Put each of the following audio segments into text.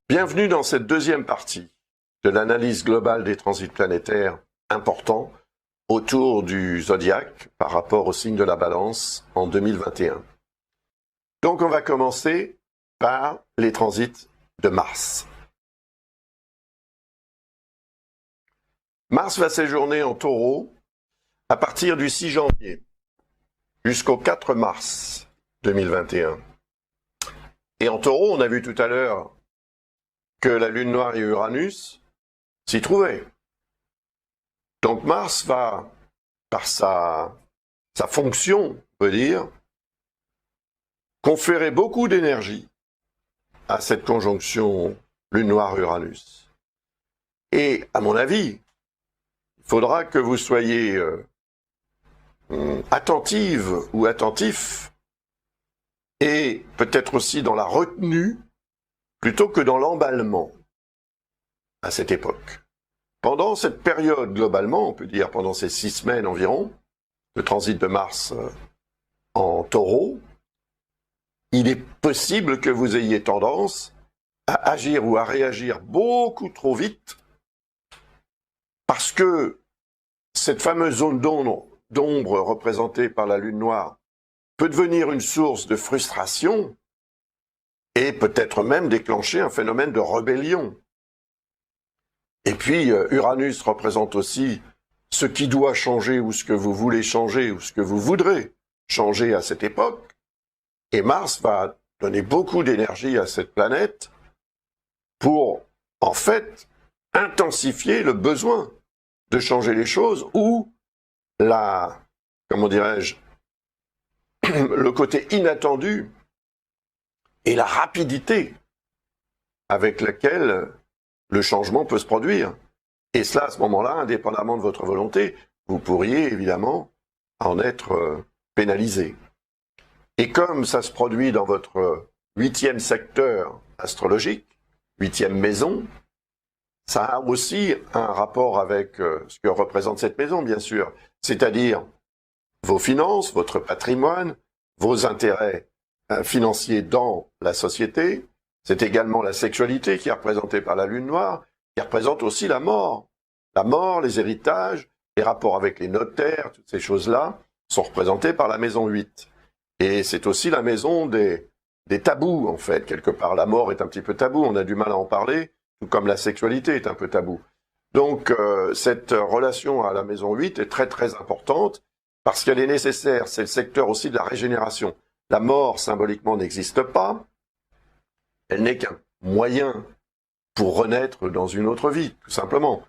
Bienvenue dans cette deuxième partie de l'analyse globale des transits planétaires importants autour du zodiaque par rapport au signe de la Balance en 2021. Donc on va commencer par les transits de Mars. Mars va séjourner en Taureau à partir du 6 janvier jusqu'au 4 mars 2021. Et en Taureau, on a vu tout à l'heure que la Lune noire et Uranus s'y trouvaient. Donc Mars va, par sa fonction, on peut dire, conférer beaucoup d'énergie à cette conjonction Lune noire-Uranus. Et à mon avis, il faudra que vous soyez attentive ou attentif, et peut-être aussi dans la retenue, plutôt que dans l'emballement à cette époque. Pendant cette période, globalement, on peut dire pendant ces 6 semaines environ, de transit de Mars en Taureau, il est possible que vous ayez tendance à agir ou à réagir beaucoup trop vite, parce que cette fameuse zone d'ombre représentée par la Lune noire peut devenir une source de frustration et peut-être même déclencher un phénomène de rébellion. Et puis, Uranus représente aussi ce qui doit changer ou ce que vous voulez changer ou ce que vous voudrez changer à cette époque. Et Mars va donner beaucoup d'énergie à cette planète pour, en fait, intensifier le besoin de changer les choses ou comment dirais-je, le côté inattendu et la rapidité avec laquelle le changement peut se produire. Et cela, à ce moment-là, indépendamment de votre volonté, vous pourriez évidemment en être pénalisé. Et comme ça se produit dans votre 8e secteur astrologique, 8e maison, ça a aussi un rapport avec ce que représente cette maison, bien sûr, c'est-à-dire vos finances, votre patrimoine, vos intérêts financiers dans la société. C'est également la sexualité qui est représentée par la Lune noire, qui représente aussi la mort. La mort, les héritages, les rapports avec les notaires, toutes ces choses-là sont représentées par la maison 8. Et c'est aussi la maison des tabous, en fait, quelque part. La mort est un petit peu tabou, on a du mal à en parler, tout comme la sexualité est un peu tabou. Donc, cette relation à la maison 8 est très très importante, parce qu'elle est nécessaire, c'est le secteur aussi de la régénération. La mort, symboliquement, n'existe pas. Elle n'est qu'un moyen pour renaître dans une autre vie, tout simplement.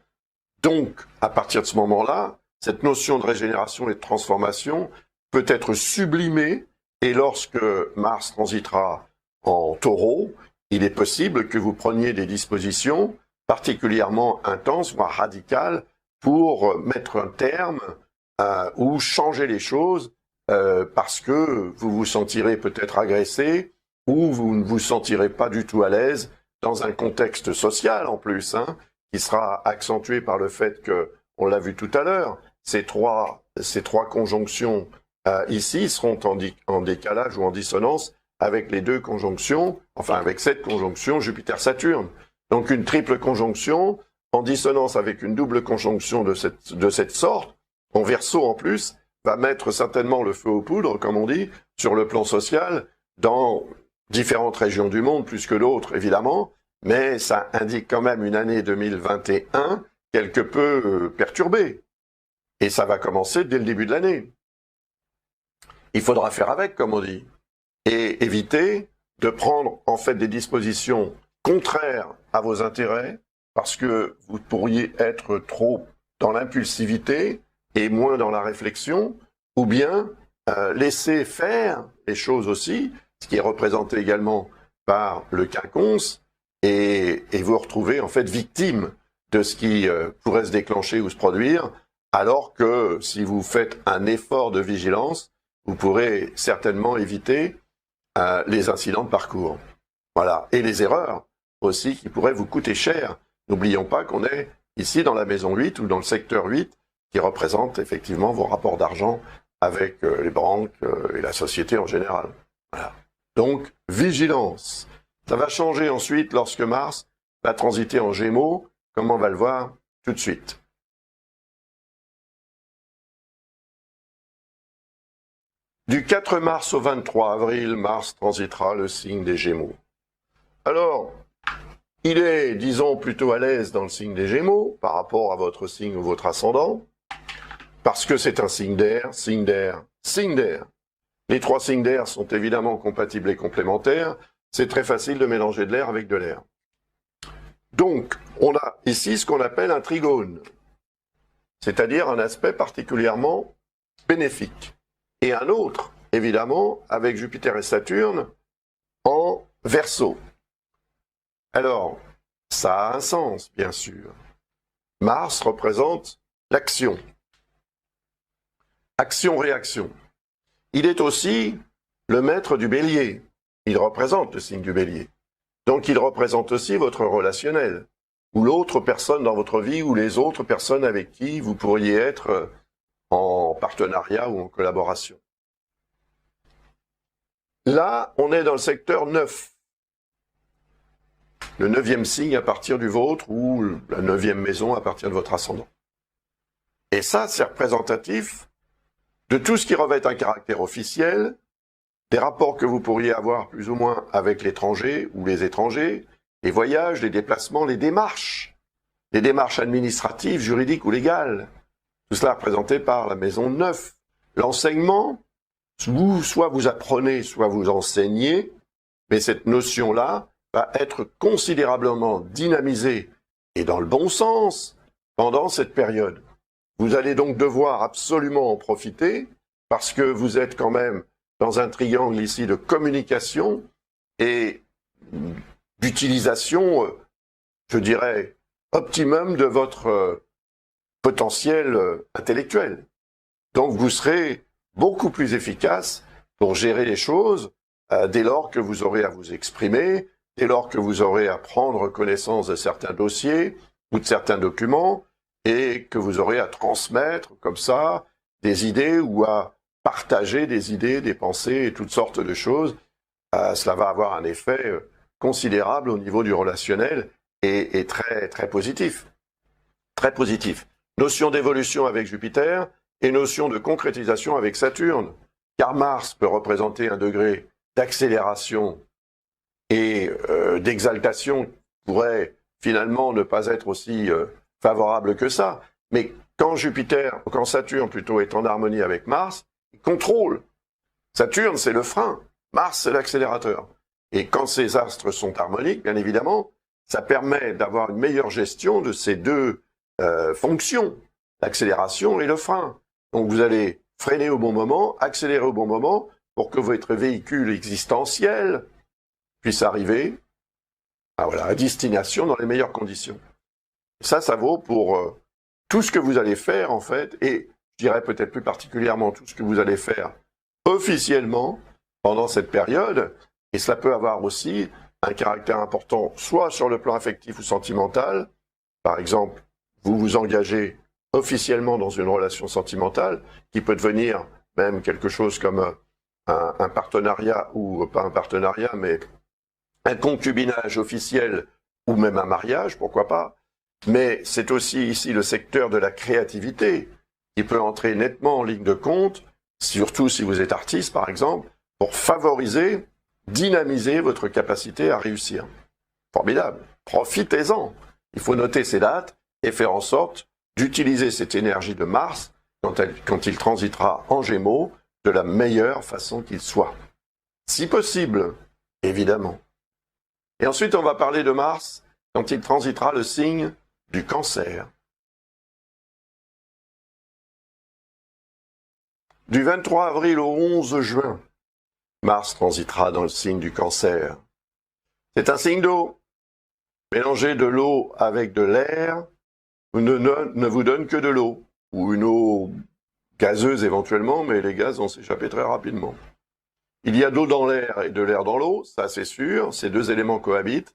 Donc, à partir de ce moment-là, cette notion de régénération et de transformation peut être sublimée, et lorsque Mars transitera en Taureau, il est possible que vous preniez des dispositions particulièrement intenses, voire radicales, pour mettre un terme ou changer les choses, parce que vous vous sentirez peut-être agressé ou vous ne vous sentirez pas du tout à l'aise dans un contexte social en plus, qui sera accentué par le fait que, on l'a vu tout à l'heure, ces trois conjonctions ici seront en décalage ou en dissonance avec les deux conjonctions, enfin avec cette conjonction Jupiter-Saturne. Donc une triple conjonction en dissonance avec une double conjonction de cette sorte, en Verseau en plus, va mettre certainement le feu aux poudres, comme on dit, sur le plan social, dans différentes régions du monde, plus que d'autres évidemment, mais ça indique quand même une année 2021 quelque peu perturbée. Et ça va commencer dès le début de l'année. Il faudra faire avec, comme on dit, et éviter de prendre en fait des dispositions contraires à vos intérêts, parce que vous pourriez être trop dans l'impulsivité et moins dans la réflexion, ou bien laisser faire les choses aussi, ce qui est représenté également par le quinconce, et vous retrouver en fait victime de ce qui pourrait se déclencher ou se produire, alors que si vous faites un effort de vigilance, vous pourrez certainement éviter les incidents de parcours. Voilà, et les erreurs. aussi qui pourrait vous coûter cher. N'oublions pas qu'on est ici dans la maison 8 ou dans le secteur 8 qui représente effectivement vos rapports d'argent avec les banques et la société en général. Voilà. Donc, vigilance. Ça va changer ensuite lorsque Mars va transiter en Gémeaux, comme on va le voir tout de suite. Du 4 mars au 23 avril, Mars transitera le signe des Gémeaux. Alors, il est, disons, plutôt à l'aise dans le signe des Gémeaux par rapport à votre signe ou votre ascendant, parce que c'est un signe d'air, signe d'air, signe d'air. Les trois signes d'air sont évidemment compatibles et complémentaires. C'est très facile de mélanger de l'air avec de l'air. Donc, on a ici ce qu'on appelle un trigone, c'est-à-dire un aspect particulièrement bénéfique. Et un autre, évidemment, avec Jupiter et Saturne en Verseau. Alors, ça a un sens, bien sûr. Mars représente l'action. Action-réaction. Il est aussi le maître du Bélier. Il représente le signe du Bélier. Donc il représente aussi votre relationnel, ou l'autre personne dans votre vie, ou les autres personnes avec qui vous pourriez être en partenariat ou en collaboration. Là, on est dans le secteur 9. Le 9e signe à partir du vôtre, ou la 9e maison à partir de votre ascendant. Et ça, c'est représentatif de tout ce qui revêt un caractère officiel, des rapports que vous pourriez avoir plus ou moins avec l'étranger ou les étrangers, les voyages, les déplacements, les démarches administratives, juridiques ou légales. Tout cela représenté par la maison 9. L'enseignement, soit vous apprenez, soit vous enseignez, mais cette notion-là va être considérablement dynamisée, et dans le bon sens, pendant cette période. Vous allez donc devoir absolument en profiter, parce que vous êtes quand même dans un triangle ici de communication et d'utilisation, je dirais, optimum de votre potentiel intellectuel. Donc vous serez beaucoup plus efficace pour gérer les choses dès lors que vous aurez à vous exprimer, dès lors que vous aurez à prendre connaissance de certains dossiers ou de certains documents, et que vous aurez à transmettre comme ça des idées ou à partager des idées, des pensées et toutes sortes de choses. Cela va avoir un effet considérable au niveau du relationnel et très, très positif. Très positif. Notion d'évolution avec Jupiter et notion de concrétisation avec Saturne. Car Mars peut représenter un degré d'accélération et d'exaltation qui pourrait finalement ne pas être aussi favorable que ça. Mais quand Saturne plutôt est en harmonie avec Mars, il contrôle. Saturne, c'est le frein. Mars, c'est l'accélérateur. Et quand ces astres sont harmoniques, bien évidemment, ça permet d'avoir une meilleure gestion de ces deux fonctions, l'accélération et le frein. Donc vous allez freiner au bon moment, accélérer au bon moment, pour que votre véhicule existentiel puisse arriver à destination dans les meilleures conditions. Ça vaut pour tout ce que vous allez faire, en fait, et je dirais peut-être plus particulièrement tout ce que vous allez faire officiellement pendant cette période, et cela peut avoir aussi un caractère important, soit sur le plan affectif ou sentimental. Par exemple, vous vous engagez officiellement dans une relation sentimentale, qui peut devenir même quelque chose comme un partenariat, ou pas un partenariat, mais un concubinage officiel, ou même un mariage, pourquoi pas. Mais c'est aussi ici le secteur de la créativité qui peut entrer nettement en ligne de compte, surtout si vous êtes artiste par exemple, pour favoriser, dynamiser votre capacité à réussir. Formidable, profitez-en. Il faut noter ces dates et faire en sorte d'utiliser cette énergie de Mars quand il transitera en Gémeaux de la meilleure façon qu'il soit. Si possible, évidemment. Et ensuite on va parler de Mars quand il transitera le signe du Cancer. Du 23 avril au 11 juin, Mars transitera dans le signe du Cancer. C'est un signe d'eau. Mélanger de l'eau avec de l'air ne vous donne que de l'eau, ou une eau gazeuse éventuellement, mais les gaz vont s'échapper très rapidement. Il y a d'eau dans l'air et de l'air dans l'eau, ça c'est sûr, ces deux éléments cohabitent,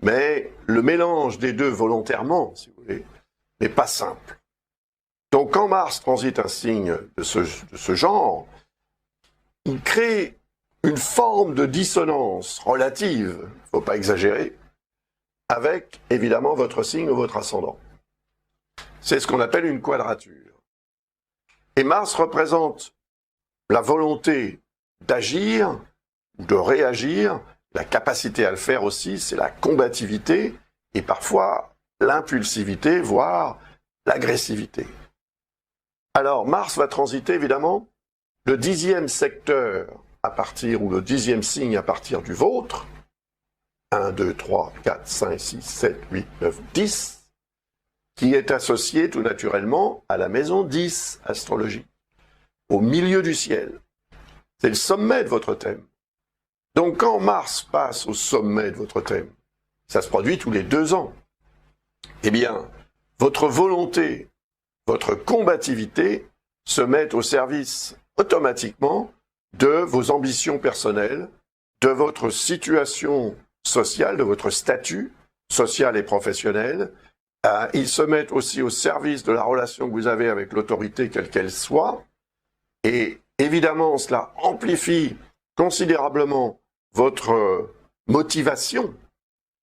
Mais le mélange des deux volontairement, si vous voulez, n'est pas simple. Donc quand Mars transite un signe de ce genre, il crée une forme de dissonance relative, il ne faut pas exagérer, avec évidemment votre signe ou votre ascendant. C'est ce qu'on appelle une quadrature. Et Mars représente la volonté d'agir ou de réagir, la capacité à le faire aussi, c'est la combativité et parfois l'impulsivité, voire l'agressivité. Alors Mars va transiter évidemment le 10e secteur à partir, ou le 10e signe à partir du vôtre, 1, 2, 3, 4, 5, 6, 7, 8, 9, 10, qui est associé tout naturellement à la maison 10 astrologie, au milieu du ciel. C'est le sommet de votre thème. Donc quand Mars passe au sommet de votre thème, ça se produit tous les 2 ans, eh bien, votre volonté, votre combativité se met au service automatiquement de vos ambitions personnelles, de votre situation sociale, de votre statut social et professionnel. Ils se mettent aussi au service de la relation que vous avez avec l'autorité, quelle qu'elle soit. Et évidemment, cela amplifie considérablement votre motivation,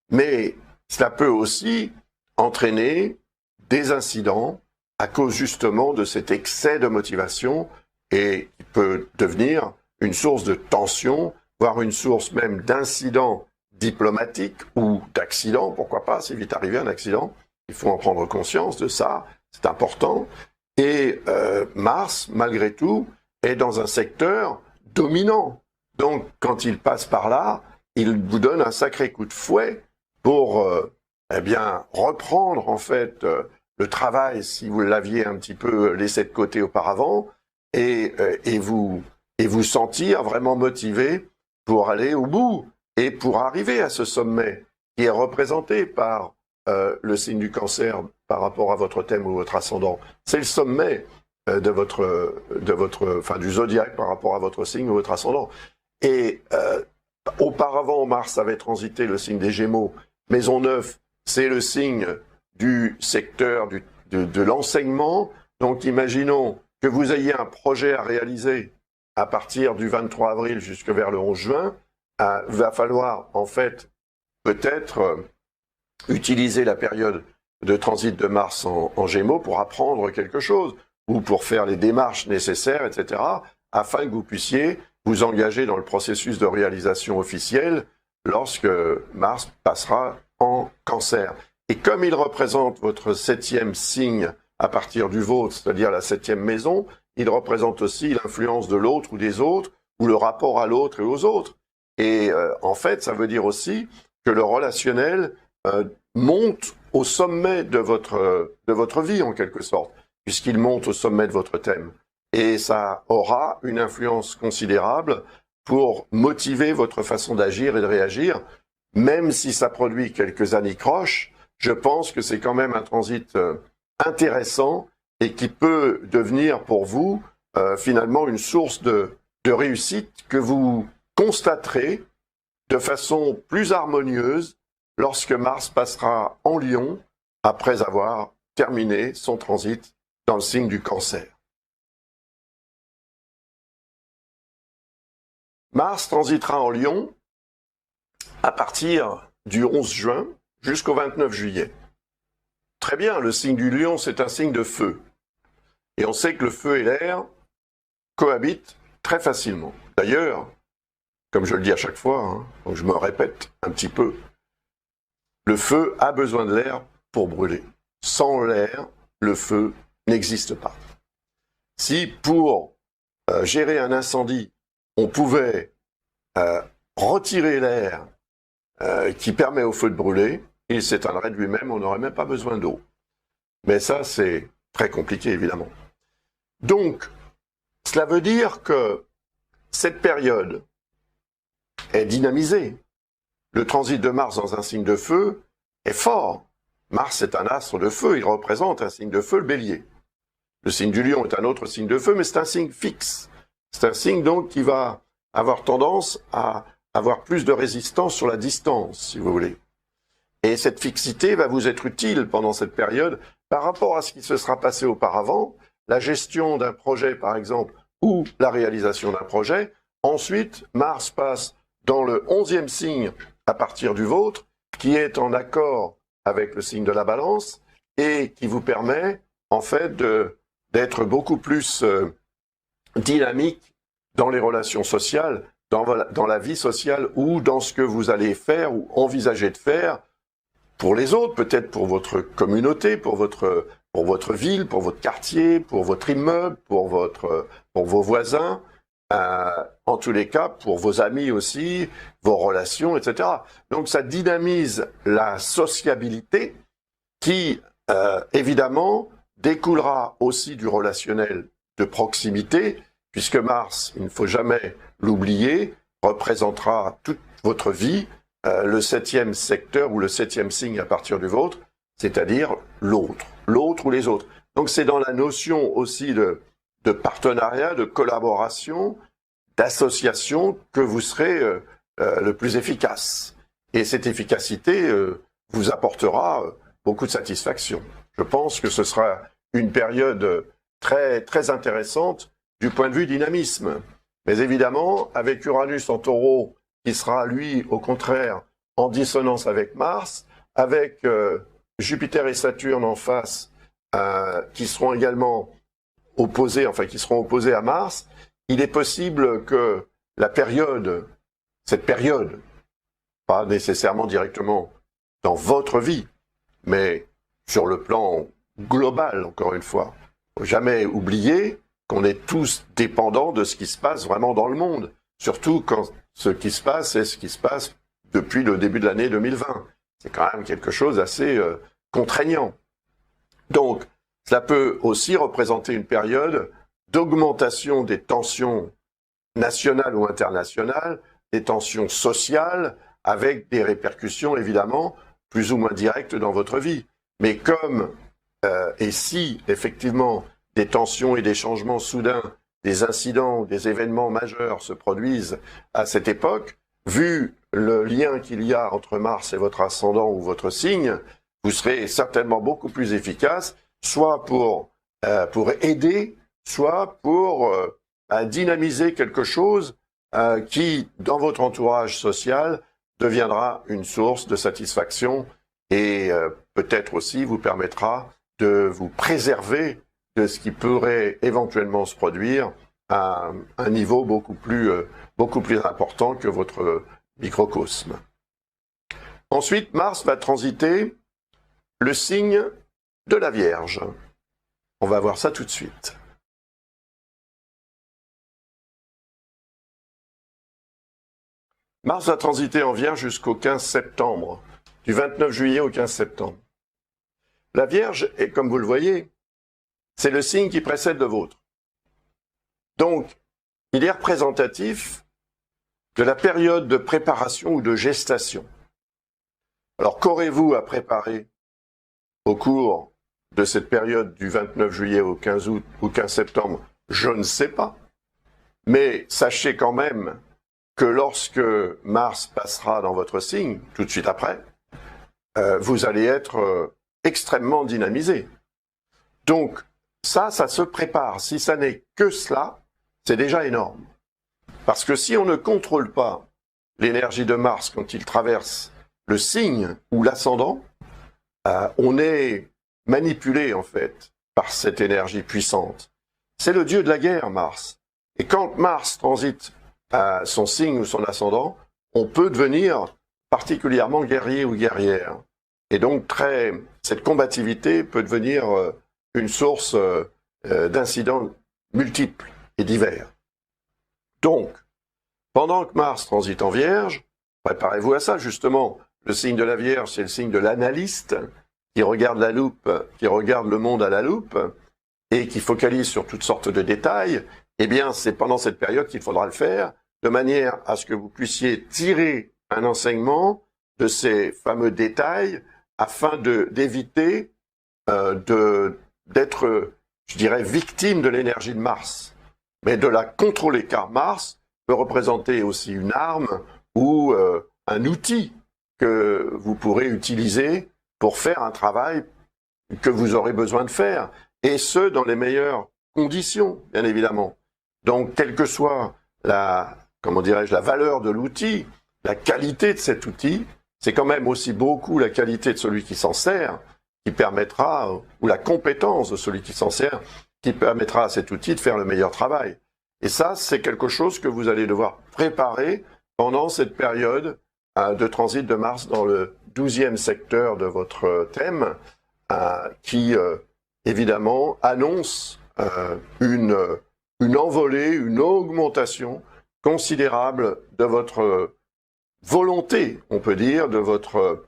mais cela peut aussi entraîner des incidents à cause justement de cet excès de motivation et qui peut devenir une source de tension, voire une source même d'incidents diplomatiques ou d'accidents, pourquoi pas, s'il vite arrivé un accident. Il faut en prendre conscience de ça, c'est important. Et Mars, malgré tout, est dans un secteur dominant. Donc, quand il passe par là, il vous donne un sacré coup de fouet pour eh bien, reprendre en fait le travail, si vous l'aviez un petit peu laissé de côté auparavant, et vous sentir vraiment motivé pour aller au bout et pour arriver à ce sommet qui est représenté par le signe du Cancer par rapport à votre thème ou votre ascendant. C'est le sommet du zodiaque par rapport à votre signe ou votre ascendant. Et auparavant, Mars avait transité le signe des Gémeaux. Maison 9, c'est le signe du secteur de l'enseignement. Donc imaginons que vous ayez un projet à réaliser à partir du 23 avril jusque vers le 11 juin. Va falloir en fait peut-être utiliser la période de transit de Mars en Gémeaux pour apprendre quelque chose ou pour faire les démarches nécessaires, etc., afin que vous puissiez vous engager dans le processus de réalisation officielle lorsque Mars passera en Cancer. Et comme il représente votre 7e signe à partir du vôtre, c'est-à-dire la 7e maison, il représente aussi l'influence de l'autre ou des autres, ou le rapport à l'autre et aux autres. Et en fait, ça veut dire aussi que le relationnel monte au sommet de votre vie, en quelque sorte, puisqu'il monte au sommet de votre thème. Et ça aura une influence considérable pour motiver votre façon d'agir et de réagir, même si ça produit quelques anicroches. Je pense que c'est quand même un transit intéressant et qui peut devenir pour vous finalement une source de réussite que vous constaterez de façon plus harmonieuse lorsque Mars passera en Lion après avoir terminé son transit dans le signe du Cancer. Mars transitera en Lion à partir du 11 juin jusqu'au 29 juillet. Très bien, le signe du Lion, c'est un signe de feu. Et on sait que le feu et l'air cohabitent très facilement. D'ailleurs, comme je le dis à chaque fois, hein, donc je me répète un petit peu, le feu a besoin de l'air pour brûler. Sans l'air, le feu n'existe pas. Si pour gérer un incendie, on pouvait retirer l'air qui permet au feu de brûler, il s'éteindrait de lui-même, on n'aurait même pas besoin d'eau. Mais ça, c'est très compliqué, évidemment. Donc, cela veut dire que cette période est dynamisée. Le transit de Mars dans un signe de feu est fort. Mars est un astre de feu, il représente un signe de feu, le Bélier. Le signe du Lion est un autre signe de feu, mais c'est un signe fixe. C'est un signe donc qui va avoir tendance à avoir plus de résistance sur la distance, si vous voulez. Et cette fixité va vous être utile pendant cette période par rapport à ce qui se sera passé auparavant, la gestion d'un projet par exemple, ou la réalisation d'un projet. Ensuite, Mars passe dans le 11e signe à partir du vôtre, qui est en accord avec le signe de la Balance et qui vous permet en fait d'être beaucoup plus dynamique dans les relations sociales, dans la vie sociale ou dans ce que vous allez faire ou envisager de faire pour les autres, peut-être pour votre communauté, pour votre ville, pour votre quartier, pour votre immeuble, pour vos voisins, en tous les cas pour vos amis aussi, vos relations, etc. Donc ça dynamise la sociabilité qui, évidemment, découlera aussi du relationnel de proximité, puisque Mars, il ne faut jamais l'oublier, représentera toute votre vie, le 7e secteur ou le 7e signe à partir du vôtre, c'est-à-dire l'autre ou les autres. Donc c'est dans la notion aussi de partenariat, de collaboration, d'association que vous serez le plus efficace. Et cette efficacité vous apportera beaucoup de satisfaction. Je pense que ce sera une période très, très intéressante du point de vue dynamisme. Mais évidemment, avec Uranus en Taureau, qui sera lui, au contraire, en dissonance avec Mars, avec Jupiter et Saturne en face, qui seront également opposés, enfin qui seront opposés à Mars, il est possible que cette période, pas nécessairement directement dans votre vie, mais sur le plan global, encore une fois, faut jamais oublier qu'on est tous dépendants de ce qui se passe vraiment dans le monde, surtout quand ce qui se passe, c'est ce qui se passe depuis le début de l'année 2020. C'est quand même quelque chose d'assez contraignant. Donc, cela peut aussi représenter une période d'augmentation des tensions nationales ou internationales, des tensions sociales, avec des répercussions évidemment plus ou moins directes dans votre vie. Mais comme et si effectivement des tensions et des changements soudains, des incidents ou des événements majeurs se produisent à cette époque, vu le lien qu'il y a entre Mars et votre ascendant ou votre signe, vous serez certainement beaucoup plus efficace, soit pour aider, soit pour dynamiser quelque chose qui, dans votre entourage social, deviendra une source de satisfaction et peut-être aussi vous permettra de vous préserver de ce qui pourrait éventuellement se produire à un niveau beaucoup plus important que votre microcosme. Ensuite, Mars va transiter le signe de la Vierge. On va voir ça tout de suite. Mars va transiter en Vierge jusqu'au 15 septembre, du 29 juillet au 15 septembre. La Vierge, est, comme vous le voyez, c'est le signe qui précède le vôtre. Donc, il est représentatif de la période de préparation ou de gestation. Alors, qu'aurez-vous à préparer au cours de cette période du 29 juillet au 15 août ou 15 septembre? Je ne sais pas. Mais sachez quand même que lorsque Mars passera dans votre signe, tout de suite après, vous allez être extrêmement dynamisé. Donc, ça se prépare. Si ça n'est que cela, c'est déjà énorme. Parce que si on ne contrôle pas l'énergie de Mars quand il traverse le signe ou l'ascendant, on est manipulé en fait par cette énergie puissante. C'est le dieu de la guerre, Mars. Et quand Mars transite son signe ou son ascendant, on peut devenir particulièrement guerrier ou guerrière. Et donc cette combativité peut devenir une source d'incidents multiples et divers. Donc, pendant que Mars transite en Vierge, préparez-vous à ça justement. Le signe de la Vierge, c'est le signe de l'analyste qui regarde la loupe, qui regarde le monde à la loupe et qui focalise sur toutes sortes de détails. Eh bien, c'est pendant cette période qu'il faudra le faire, de manière à ce que vous puissiez tirer un enseignement de ces fameux détails afin d'éviter d'être, je dirais, victime de l'énergie de Mars, mais de la contrôler, car Mars peut représenter aussi une arme ou un outil que vous pourrez utiliser pour faire un travail que vous aurez besoin de faire, et ce, dans les meilleures conditions, bien évidemment. Donc, quelle que soit la valeur de l'outil, la qualité de cet outil, c'est quand même aussi beaucoup la qualité de celui qui s'en sert, qui permettra, ou la compétence de celui qui s'en sert, qui permettra à cet outil de faire le meilleur travail. Et ça, c'est quelque chose que vous allez devoir préparer pendant cette période de transit de Mars dans le 12e secteur de votre thème, qui, évidemment, annonce une envolée, une augmentation considérable de votre volonté, on peut dire, de votre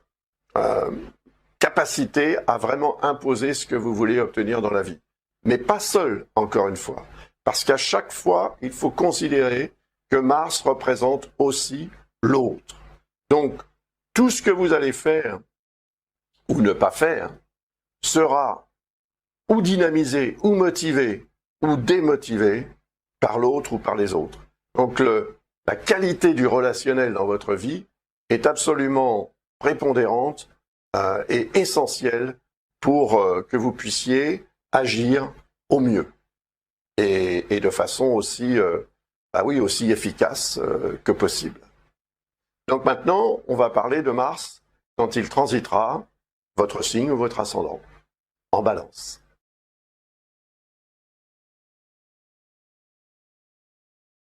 capacité à vraiment imposer ce que vous voulez obtenir dans la vie. Mais pas seul, encore une fois. Parce qu'à chaque fois, il faut considérer que Mars représente aussi l'autre. Donc, tout ce que vous allez faire ou ne pas faire sera ou dynamisé, ou motivé, ou démotivé par l'autre ou par les autres. Donc, la qualité du relationnel dans votre vie est absolument prépondérante et essentielle pour que vous puissiez agir au mieux et de façon aussi, aussi efficace que possible. Donc maintenant, on va parler de Mars quand il transitera votre signe ou votre ascendant en Balance.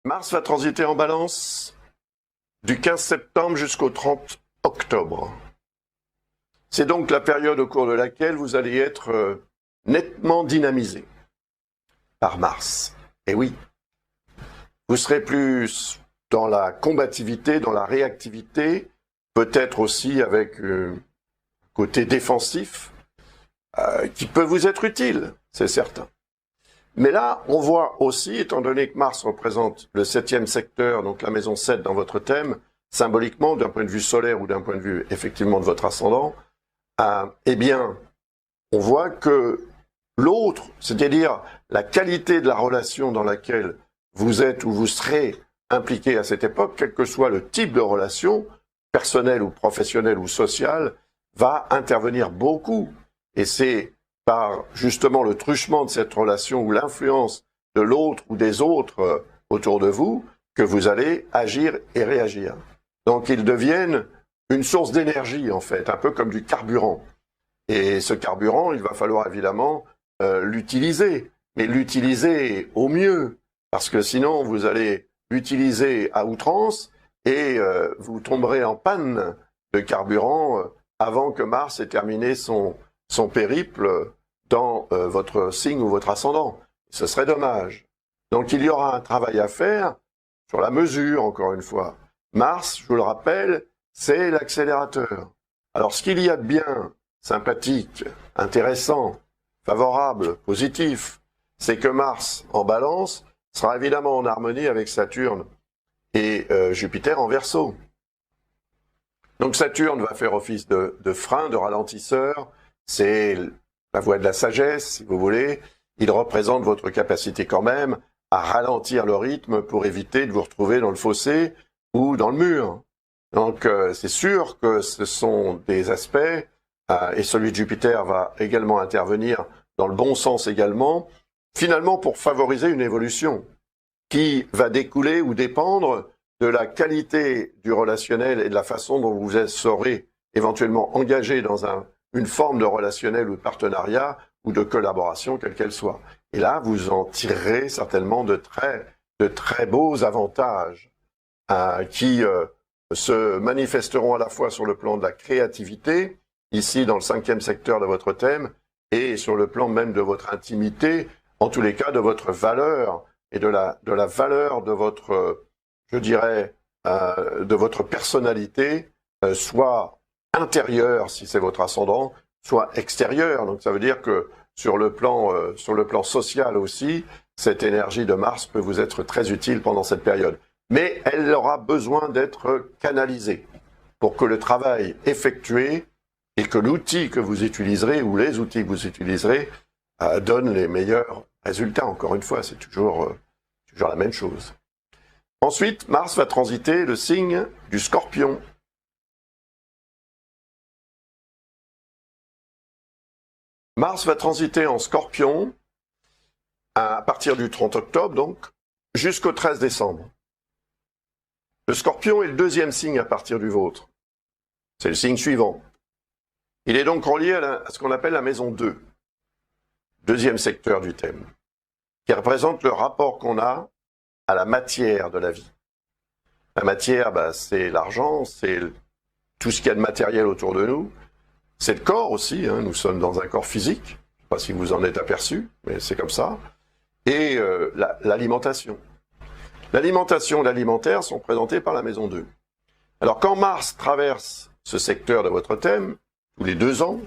Mars va transiter en Balance du 15 septembre jusqu'au 30 octobre. C'est donc la période au cours de laquelle vous allez être nettement dynamisé par Mars. Et oui, vous serez plus dans la combativité, dans la réactivité, peut-être aussi avec un côté défensif, qui peut vous être utile, c'est certain. Mais là, on voit aussi, étant donné que Mars représente le 7e secteur, donc la maison 7 dans votre thème, symboliquement, d'un point de vue solaire ou d'un point de vue effectivement de votre ascendant, eh bien, on voit que l'autre, c'est-à-dire la qualité de la relation dans laquelle vous êtes ou vous serez impliqué à cette époque, quel que soit le type de relation, personnelle ou professionnelle ou sociale, va intervenir beaucoup. Et c'est par justement le truchement de cette relation ou l'influence de l'autre ou des autres autour de vous que vous allez agir et réagir. Donc ils deviennent une source d'énergie en fait, un peu comme du carburant. Et ce carburant, il va falloir évidemment l'utiliser, mais l'utiliser au mieux, parce que sinon vous allez l'utiliser à outrance et vous tomberez en panne de carburant avant que Mars ait terminé son périple dans votre signe ou votre ascendant. Ce serait dommage. Donc il y aura un travail à faire sur la mesure, encore une fois. Mars, je vous le rappelle, c'est l'accélérateur. Alors ce qu'il y a de bien, sympathique, intéressant, favorable, positif, c'est que Mars en Balance sera évidemment en harmonie avec Saturne et Jupiter en Verseau. Donc Saturne va faire office de frein, de ralentisseur, c'est la voie de la sagesse, si vous voulez. Il représente votre capacité quand même à ralentir le rythme pour éviter de vous retrouver dans le fossé ou dans le mur. Donc c'est sûr que ce sont des aspects, et celui de Jupiter va également intervenir dans le bon sens également, finalement pour favoriser une évolution qui va découler ou dépendre de la qualité du relationnel et de la façon dont vous serez éventuellement engagé dans une forme de relationnel ou de partenariat ou de collaboration, quelle qu'elle soit. Et là, vous en tirerez certainement de très beaux avantages qui se manifesteront à la fois sur le plan de la créativité, ici dans le 5e secteur de votre thème, et sur le plan même de votre intimité, en tous les cas de votre valeur et de la valeur de votre, je dirais, de votre personnalité, soit intérieure si c'est votre ascendant, soit extérieure. Donc ça veut dire que sur le plan social aussi, cette énergie de Mars peut vous être très utile pendant cette période. Mais elle aura besoin d'être canalisée pour que le travail effectué et que l'outil que vous utiliserez ou les outils que vous utiliserez donnent les meilleurs résultats. Encore une fois, c'est toujours la même chose. Ensuite, Mars va transiter le signe du Scorpion. Mars va transiter en Scorpion à partir du 30 octobre, donc, jusqu'au 13 décembre. Le Scorpion est le deuxième signe à partir du vôtre. C'est le signe suivant. Il est donc relié à ce qu'on appelle la maison 2, deuxième secteur du thème, qui représente le rapport qu'on a à la matière de la vie. La matière, c'est l'argent, c'est tout ce qu'il y a de matériel autour de nous. C'est le corps aussi, hein, nous sommes dans un corps physique. Je ne sais pas si vous en êtes aperçu, mais c'est comme ça. Et l'alimentation. L'alimentation et l'alimentaire sont présentés par la maison 2. Alors quand Mars traverse ce secteur de votre thème, tous les 2 ans,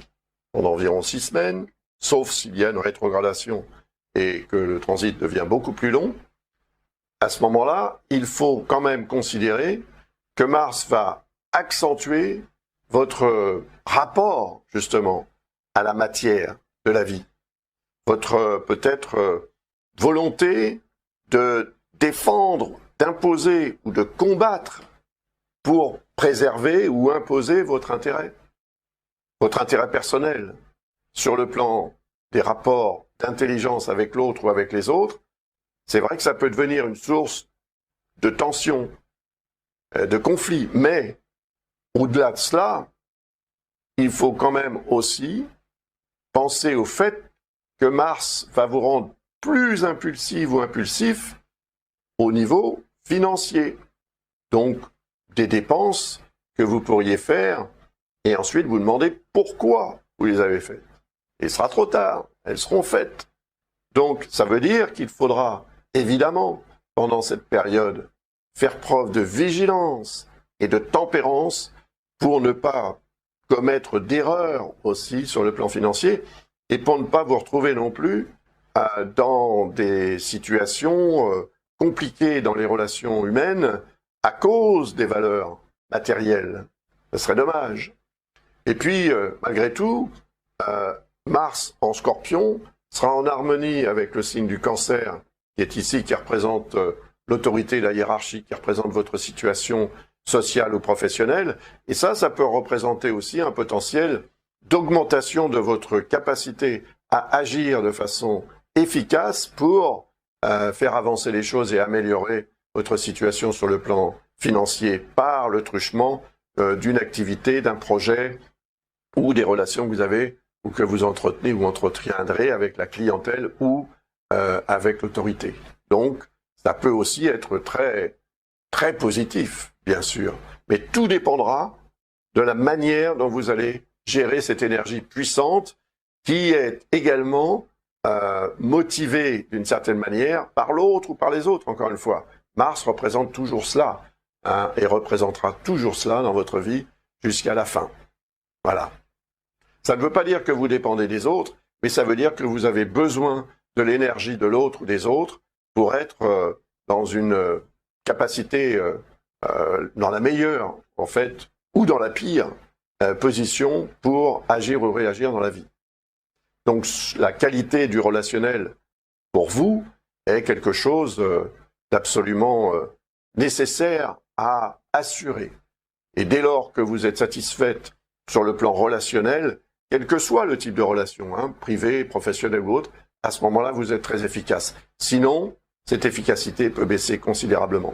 pendant environ 6 semaines, sauf s'il y a une rétrogradation et que le transit devient beaucoup plus long, à ce moment-là, il faut quand même considérer que Mars va accentuer votre rapport, justement, à la matière de la vie. Votre, peut-être, volonté de défendre, d'imposer ou de combattre pour préserver ou imposer votre intérêt personnel, sur le plan des rapports d'intelligence avec l'autre ou avec les autres. C'est vrai que ça peut devenir une source de tension, de conflit, mais au-delà de cela, il faut quand même aussi penser au fait que Mars va vous rendre plus impulsif ou impulsif au niveau financier. Donc, des dépenses que vous pourriez faire et ensuite vous demandez pourquoi vous les avez faites. Il sera trop tard, elles seront faites. Donc, ça veut dire qu'il faudra, évidemment, pendant cette période, faire preuve de vigilance et de tempérance pour ne pas commettre d'erreurs aussi sur le plan financier et pour ne pas vous retrouver non plus dans des situations compliquées dans les relations humaines à cause des valeurs matérielles. Ce serait dommage. Et puis, malgré tout, Mars en Scorpion sera en harmonie avec le signe du Cancer, qui est ici, qui représente l'autorité, la hiérarchie, qui représente votre situation sociale ou professionnelle. Et ça peut représenter aussi un potentiel d'augmentation de votre capacité à agir de façon efficace pour faire avancer les choses et améliorer votre situation sur le plan financier par le truchement d'une activité, d'un projet ou des relations que vous avez ou que vous entretenez ou entretiendrez avec la clientèle ou avec l'autorité. Donc, ça peut aussi être très, très positif, bien sûr. Mais tout dépendra de la manière dont vous allez gérer cette énergie puissante qui est également motivée d'une certaine manière par l'autre ou par les autres, encore une fois. Mars représente toujours cela et représentera toujours cela dans votre vie jusqu'à la fin. Voilà. Ça ne veut pas dire que vous dépendez des autres, mais ça veut dire que vous avez besoin de l'énergie de l'autre ou des autres pour être dans une capacité, dans la meilleure, en fait, ou dans la pire position pour agir ou réagir dans la vie. Donc la qualité du relationnel pour vous est quelque chose d'absolument nécessaire à assurer. Et dès lors que vous êtes satisfaite sur le plan relationnel, quel que soit le type de relation, privé, professionnel ou autre, à ce moment-là, vous êtes très efficace. Sinon, cette efficacité peut baisser considérablement.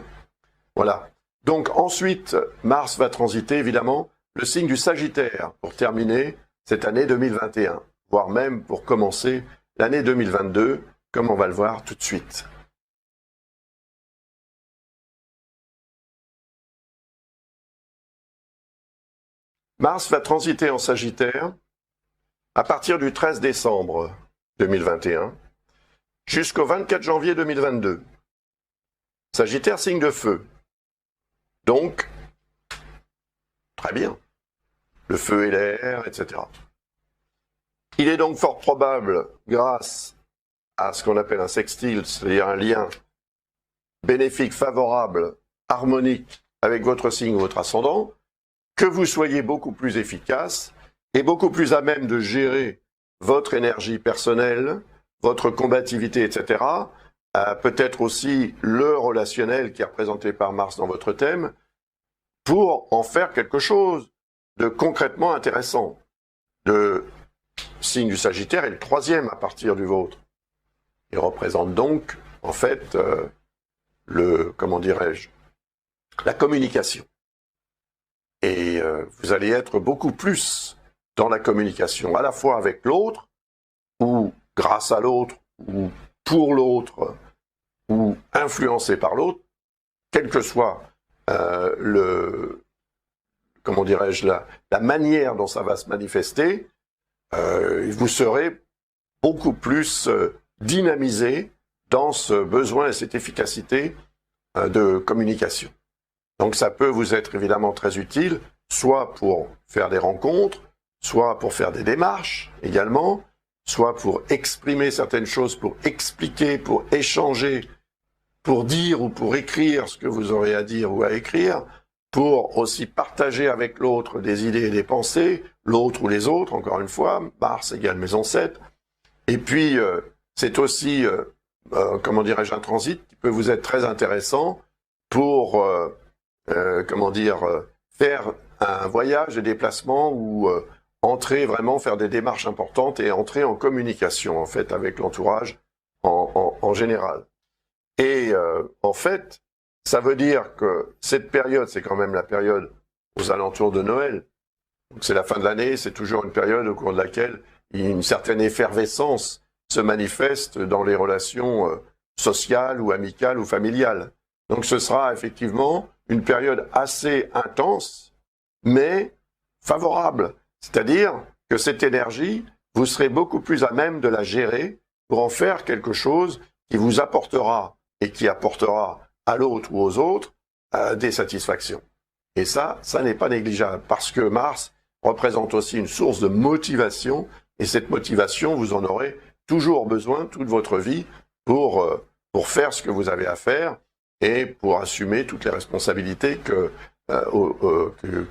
Voilà. Donc ensuite, Mars va transiter évidemment le signe du Sagittaire pour terminer cette année 2021, voire même pour commencer l'année 2022, comme on va le voir tout de suite. Mars va transiter en Sagittaire à partir du 13 décembre 2021 jusqu'au 24 janvier 2022. Sagittaire, signe de feu. Donc, très bien. Le feu et l'air, etc. Il est donc fort probable, grâce à ce qu'on appelle un sextile, c'est-à-dire un lien bénéfique, favorable, harmonique avec votre signe ou votre ascendant, que vous soyez beaucoup plus efficace et beaucoup plus à même de gérer votre énergie personnelle, votre combativité, etc. Peut-être aussi le relationnel qui est représenté par Mars dans votre thème, pour en faire quelque chose de concrètement intéressant, de signe du Sagittaire est le troisième à partir du vôtre. Il représente donc, en fait, comment dirais-je, la communication. Et vous allez être beaucoup plus dans la communication, à la fois avec l'autre, ou grâce à l'autre, ou pour l'autre, ou influencé par l'autre, quel que soit comment dirais-je, la manière dont ça va se manifester, vous serez beaucoup plus dynamisé dans ce besoin et cette efficacité de communication. Donc ça peut vous être évidemment très utile, soit pour faire des rencontres, soit pour faire des démarches également, soit pour exprimer certaines choses, pour expliquer, pour échanger, pour dire ou pour écrire ce que vous aurez à dire ou à écrire, pour aussi partager avec l'autre des idées et des pensées, l'autre ou les autres, encore une fois, Mars égale maison 7. Et puis, c'est aussi, comment dirais-je, un transit qui peut vous être très intéressant pour, faire un voyage, des déplacements ou entrer vraiment, faire des démarches importantes et entrer en communication, en fait, avec l'entourage en général. Et en fait, ça veut dire que cette période, c'est quand même la période aux alentours de Noël. Donc c'est la fin de l'année, c'est toujours une période au cours de laquelle une certaine effervescence se manifeste dans les relations sociales ou amicales ou familiales. Donc ce sera effectivement une période assez intense, mais favorable. C'est-à-dire que cette énergie, vous serez beaucoup plus à même de la gérer pour en faire quelque chose qui vous apportera et qui apportera à l'autre ou aux autres des satisfactions. Et ça n'est pas négligeable, parce que Mars représente aussi une source de motivation, et cette motivation, vous en aurez toujours besoin toute votre vie pour faire ce que vous avez à faire et pour assumer toutes les responsabilités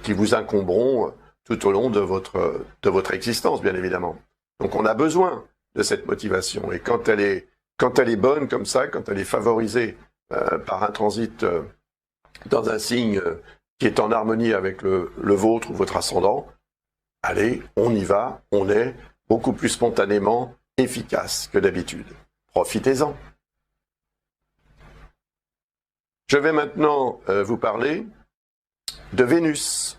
qui vous incomberont tout au long de votre existence, bien évidemment. Donc on a besoin de cette motivation, et quand elle est bonne comme ça, quand elle est favorisée par un transit dans un signe qui est en harmonie avec le vôtre ou votre ascendant, allez, on y va, on est beaucoup plus spontanément efficace que d'habitude. Profitez-en. Je vais maintenant vous parler de Vénus.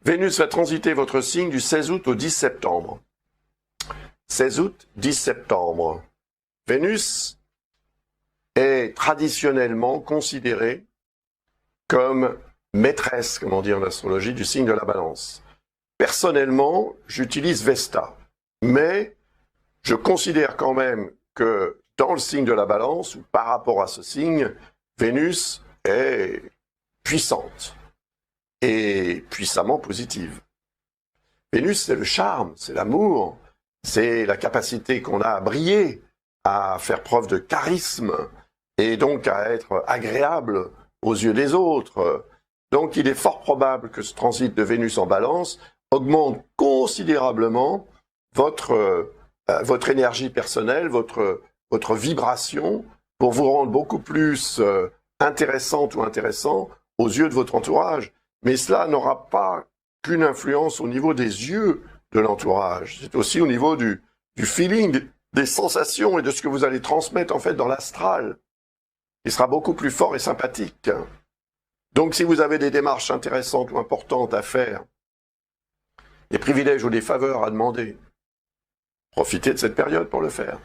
Vénus va transiter votre signe du 16 août au 10 septembre. 16 août, 10 septembre. Vénus est traditionnellement considérée comme maîtresse, comment dire en astrologie, du signe de la Balance. Personnellement, j'utilise Vesta, mais je considère quand même que dans le signe de la Balance, ou par rapport à ce signe, Vénus est puissante et puissamment positive. Vénus, c'est le charme, c'est l'amour, c'est la capacité qu'on a à briller, à faire preuve de charisme, et donc à être agréable aux yeux des autres. Donc il est fort probable que ce transit de Vénus en Balance augmente considérablement votre énergie personnelle, votre vibration, pour vous rendre beaucoup plus intéressante ou intéressant aux yeux de votre entourage. Mais cela n'aura pas qu'une influence au niveau des yeux de l'entourage. C'est aussi au niveau du feeling, des sensations et de ce que vous allez transmettre en fait dans l'astral. Il sera beaucoup plus fort et sympathique. Donc si vous avez des démarches intéressantes ou importantes à faire, des privilèges ou des faveurs à demander, profitez de cette période pour le faire.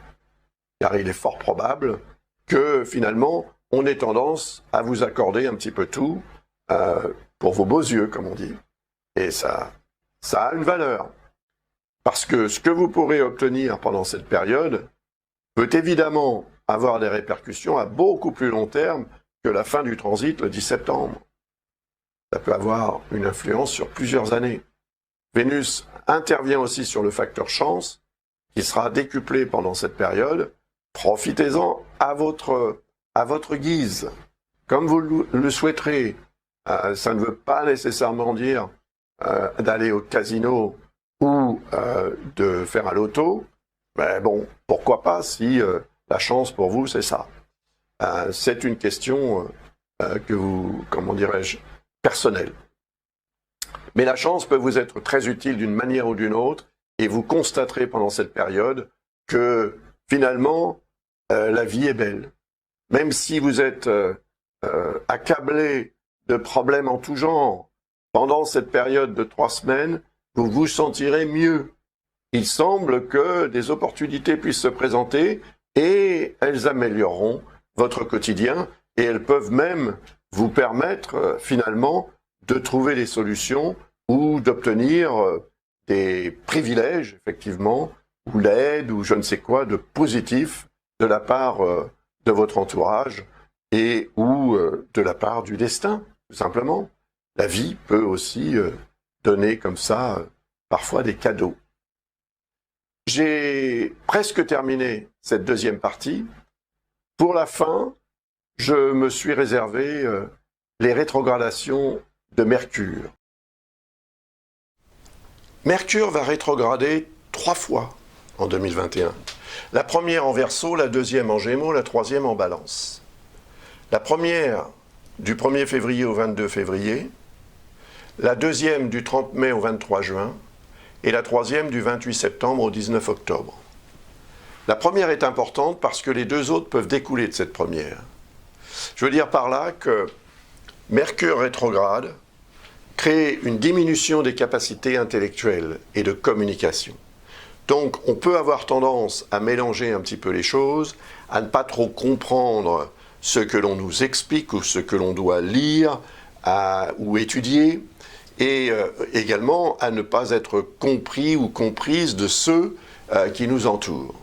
Car il est fort probable que finalement, on ait tendance à vous accorder un petit peu tout pour vos beaux yeux, comme on dit. Et ça a une valeur. Parce que ce que vous pourrez obtenir pendant cette période peut évidemment avoir des répercussions à beaucoup plus long terme que la fin du transit le 10 septembre. Ça peut avoir une influence sur plusieurs années. Vénus intervient aussi sur le facteur chance, qui sera décuplé pendant cette période. Profitez-en à votre guise, comme vous le souhaiterez. Ça ne veut pas nécessairement dire d'aller au casino ou de faire un loto. Mais bon, pourquoi pas si la chance pour vous, c'est ça. C'est une question que vous, comment dirais-je, personnelle. Mais la chance peut vous être très utile d'une manière ou d'une autre, et vous constaterez pendant cette période que finalement, la vie est belle. Même si vous êtes accablé de problèmes en tout genre, pendant cette période de 3 semaines, vous vous sentirez mieux. Il semble que des opportunités puissent se présenter et elles amélioreront votre quotidien et elles peuvent même vous permettre finalement de trouver des solutions ou d'obtenir des privilèges, effectivement, ou l'aide ou je ne sais quoi de positif de la part de votre entourage et ou de la part du destin, tout simplement. La vie peut aussi donner comme ça parfois des cadeaux. J'ai presque terminé cette deuxième partie. Pour la fin, je me suis réservé les rétrogradations de Mercure. Mercure va rétrograder 3 fois en 2021. La première en Verseau, la deuxième en Gémeaux, la troisième en Balance. La première du 1er février au 22 février, la deuxième du 30 mai au 23 juin, et la troisième du 28 septembre au 19 octobre. La première est importante parce que les 2 autres peuvent découler de cette première. Je veux dire par là que Mercure rétrograde crée une diminution des capacités intellectuelles et de communication. Donc on peut avoir tendance à mélanger un petit peu les choses, à ne pas trop comprendre ce que l'on nous explique ou ce que l'on doit lire ou étudier, et également à ne pas être compris ou comprise de ceux qui nous entourent.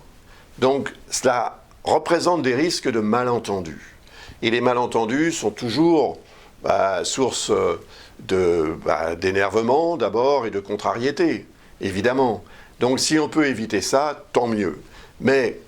Donc cela représente des risques de malentendus. Et les malentendus sont toujours source d'énervement d'abord et de contrariété, évidemment. Donc si on peut éviter ça, tant mieux. Mais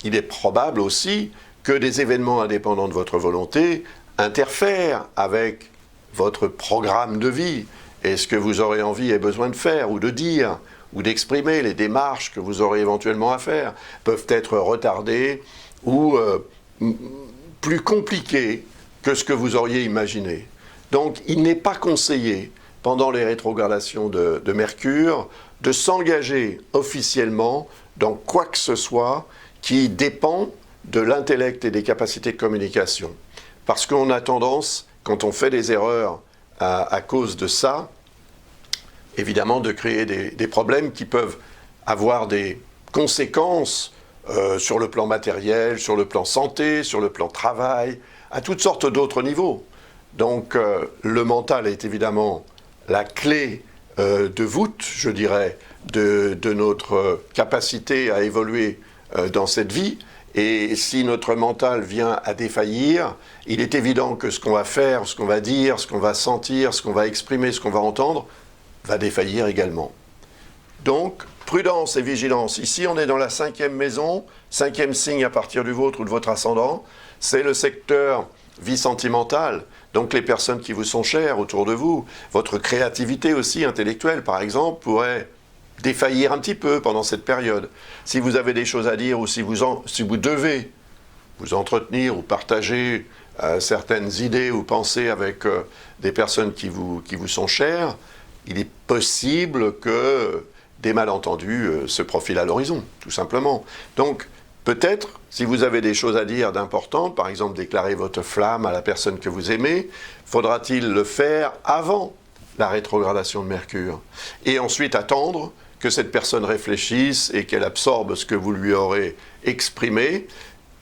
il est probable aussi que des événements indépendants de votre volonté interfèrent avec votre programme de vie et ce que vous aurez envie et besoin de faire ou de dire ou d'exprimer. Les démarches que vous aurez éventuellement à faire peuvent être retardées ou plus compliquées que ce que vous auriez imaginé. Donc il n'est pas conseillé pendant les rétrogradations de Mercure de s'engager officiellement dans quoi que ce soit qui dépend de l'intellect et des capacités de communication. Parce qu'on a tendance, quand on fait des erreurs à cause de ça, évidemment de créer des problèmes qui peuvent avoir des conséquences sur le plan matériel, sur le plan santé, sur le plan travail, à toutes sortes d'autres niveaux. Donc le mental est évidemment la clé de voûte, je dirais, de notre capacité à évoluer dans cette vie. Et si notre mental vient à défaillir, il est évident que ce qu'on va faire, ce qu'on va dire, ce qu'on va sentir, ce qu'on va exprimer, ce qu'on va entendre, va défaillir également. Donc, prudence et vigilance. Ici, on est dans la 5e maison, 5e signe à partir du vôtre ou de votre ascendant. C'est le secteur vie sentimentale, donc les personnes qui vous sont chères autour de vous. Votre créativité aussi intellectuelle, par exemple, pourrait défaillir un petit peu pendant cette période. Si vous avez des choses à dire ou si vous devez vous entretenir ou partager certaines idées ou pensées avec des personnes qui vous sont chères, il est possible que des malentendus se profilent à l'horizon, tout simplement. Donc, peut-être, si vous avez des choses à dire d'importantes, par exemple déclarer votre flamme à la personne que vous aimez, faudra-t-il le faire avant la rétrogradation de Mercure et ensuite attendre que cette personne réfléchisse et qu'elle absorbe ce que vous lui aurez exprimé,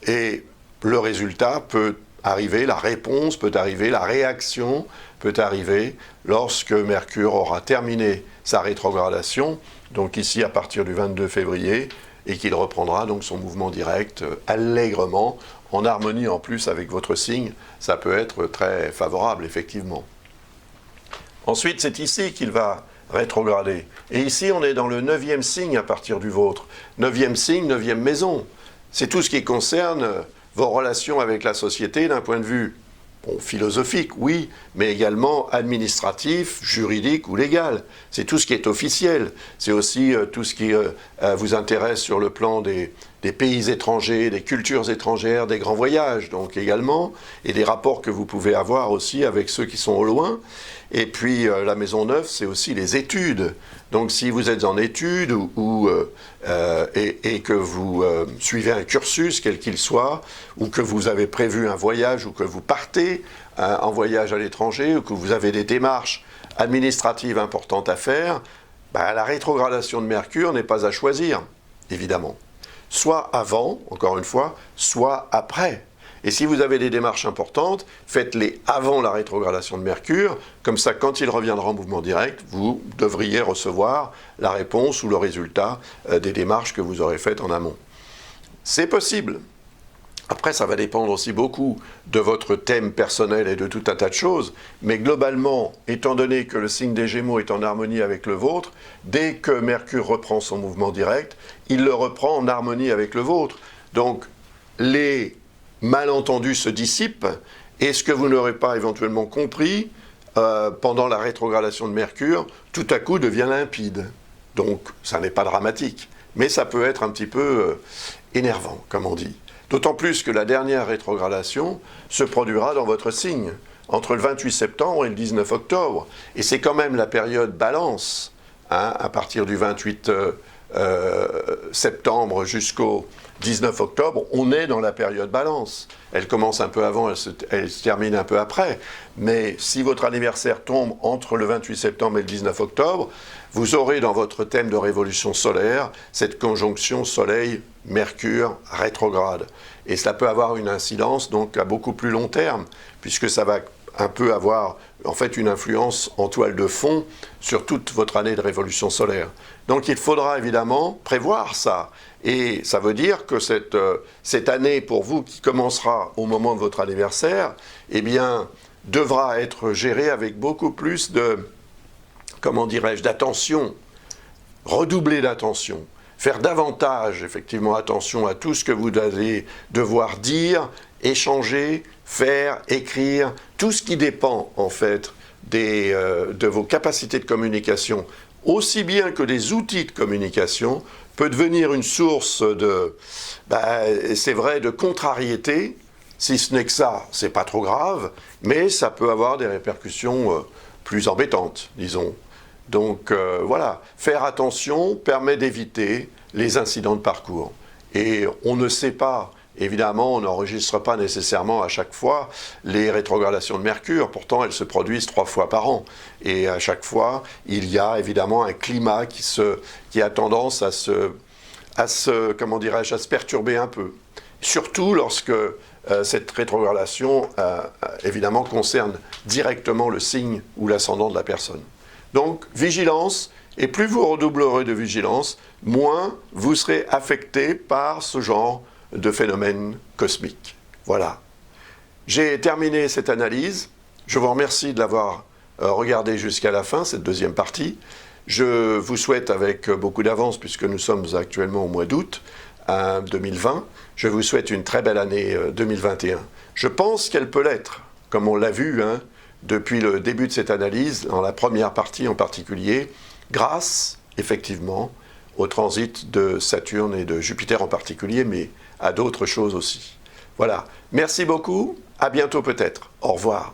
et le résultat peut arriver, la réponse peut arriver, la réaction peut arriver lorsque Mercure aura terminé sa rétrogradation, donc ici à partir du 22 février, et qu'il reprendra donc son mouvement direct allègrement, en harmonie en plus avec votre signe. Ça peut être très favorable, effectivement. Ensuite, c'est ici qu'il va rétrograder. Et ici, on est dans le 9e signe à partir du vôtre. 9e signe, 9e maison. C'est tout ce qui concerne vos relations avec la société d'un point de vue philosophique, oui, mais également administratif, juridique ou légal. C'est tout ce qui est officiel. C'est aussi tout ce qui vous intéresse sur le plan des des pays étrangers, des cultures étrangères, des grands voyages donc également, et des rapports que vous pouvez avoir aussi avec ceux qui sont au loin. Et puis la maison 9, c'est aussi les études. Donc si vous êtes en études et que vous suivez un cursus, quel qu'il soit, ou que vous avez prévu un voyage, ou que vous partez en voyage à l'étranger, ou que vous avez des démarches administratives importantes à faire, la rétrogradation de Mercure n'est pas à choisir, évidemment. Soit avant, encore une fois, soit après. Et si vous avez des démarches importantes, faites-les avant la rétrogradation de Mercure, comme ça, quand il reviendra en mouvement direct, vous devriez recevoir la réponse ou le résultat des démarches que vous aurez faites en amont. C'est possible. Après, ça va dépendre aussi beaucoup de votre thème personnel et de tout un tas de choses, mais globalement, étant donné que le signe des Gémeaux est en harmonie avec le vôtre, dès que Mercure reprend son mouvement direct, il le reprend en harmonie avec le vôtre. Donc, les malentendus se dissipent, et ce que vous n'aurez pas éventuellement compris pendant la rétrogradation de Mercure, tout à coup devient limpide. Donc, ça n'est pas dramatique, mais ça peut être un petit peu énervant, comme on dit. D'autant plus que la dernière rétrogradation se produira dans votre signe, entre le 28 septembre et le 19 octobre. Et c'est quand même la période balance, à partir du 28 septembre jusqu'au 19 octobre, on est dans la période balance. Elle commence un peu avant, elle se termine un peu après. Mais si votre anniversaire tombe entre le 28 septembre et le 19 octobre, vous aurez dans votre thème de révolution solaire cette conjonction Soleil-Mercure rétrograde. Et cela peut avoir une incidence donc à beaucoup plus long terme, puisque ça va un peu avoir en fait une influence en toile de fond sur toute votre année de révolution solaire. Donc il faudra évidemment prévoir ça. Et ça veut dire que cette année pour vous qui commencera au moment de votre anniversaire, eh bien, devra être gérée avec beaucoup plus de, comment dirais-je, d'attention, redoubler d'attention, faire davantage effectivement attention à tout ce que vous allez devoir dire, échanger, faire, écrire, tout ce qui dépend en fait de vos capacités de communication, aussi bien que des outils de communication, peut devenir une source de, c'est vrai, de contrariété. Si ce n'est que ça, c'est pas trop grave, mais ça peut avoir des répercussions plus embêtantes, disons. Donc voilà, faire attention permet d'éviter les incidents de parcours. Et on ne sait pas, évidemment, on n'enregistre pas nécessairement à chaque fois les rétrogradations de Mercure, pourtant elles se produisent 3 fois par an. Et à chaque fois, il y a évidemment un climat qui a tendance à se perturber un peu. Surtout lorsque cette rétrogradation, évidemment, concerne directement le signe ou l'ascendant de la personne. Donc, vigilance, et plus vous redoublerez de vigilance, moins vous serez affecté par ce genre de phénomènes cosmiques. Voilà. J'ai terminé cette analyse. Je vous remercie de l'avoir regardé jusqu'à la fin, cette deuxième partie. Je vous souhaite, avec beaucoup d'avance, puisque nous sommes actuellement au mois d'août 2020, je vous souhaite une très belle année 2021. Je pense qu'elle peut l'être, comme on l'a vu depuis le début de cette analyse, dans la première partie en particulier, grâce, effectivement, au transit de Saturne et de Jupiter en particulier, mais à d'autres choses aussi. Voilà. Merci beaucoup. À bientôt peut-être. Au revoir.